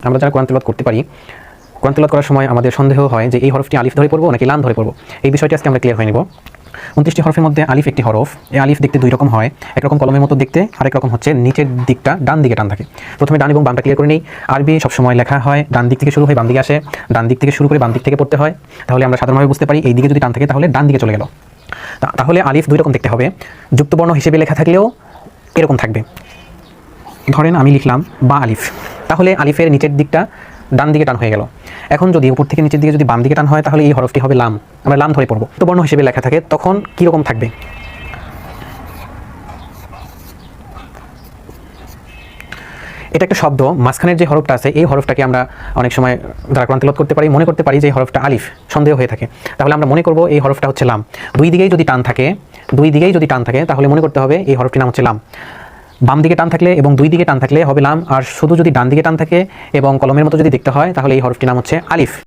আমরা যারা কোরআন তেলাওয়াত করতে পারি, কোরআন তেলাওয়াত করার সময় আমাদের সন্দেহ হয় যে এই হরফটি আলিফ ধরে পড়বো নাকি লাম ধরে পড়বো। এই বিষয়টি আজকে আমরা ক্লিয়ার হয়ে নেব। 29টি হরফের মধ্যে আলিফ একটি হরফ। এই আলিফ দেখতে দুই রকম হয়, একরকম কলমের মতো দেখতে, আরেক রকম হচ্ছে নিচের দিকটা ডান দিকে টান থাকে। প্রথমে ডান এবং বামটা ক্লিয়ার করে নেই। আরবি সবসময় লেখা হয় ডান দিক থেকে শুরু হয়ে বাম দিকে আসে, ডান দিক থেকে শুরু করে বাম দিক থেকে পড়তে হয়। তাহলে আমরা সাধারণভাবে বুঝতে পারি এই দিকে যদি টান থাকে তাহলে ডান দিকে চলে গেল। তাহলে আলিফ দুই রকম দেখতে হবে। যুক্তবর্ণ হিসেবে লেখা থাকলেও এরকম থাকবে। ধরেন আমি লিখলাম বা আলিফ, তাহলে আলিফের নিচের দিকটা ডান দিকে টান হয়ে গেল। এখন যদি উপর থেকে নিচের দিকে যদি বাম দিকে টান হয় তাহলে এই হরফটি হবে লাম, আমরা লাম ধরে পড়বো। যুক্তবর্ণ হিসেবে লেখা থাকে তখন কীরকম থাকবে? এটা একটা শব্দ, মাঝখানের যে হরফটা আছে এই হরফটাকে আমরা অনেক সময় যারা কোরআন তেলাওয়াত করতে পারি মনে করতে পারি যে এই হরফটা আলিফ, সন্দেহ হয়ে থাকে। তাহলে আমরা মনে করব এই হরফটা হচ্ছে লাম। দুই দিকেই যদি টান থাকে তাহলে মনে করতে হবে এই হরফটির নাম হচ্ছে লাম। বাম দিকে টান থাকলে এবং দুই দিকে টান থাকলে হবে লাম, আর শুধু যদি ডান দিকে টান থাকে এবং কলমের মতো যদি দেখতে হয় তাহলে এই হরফটির নাম হচ্ছে আলিফ।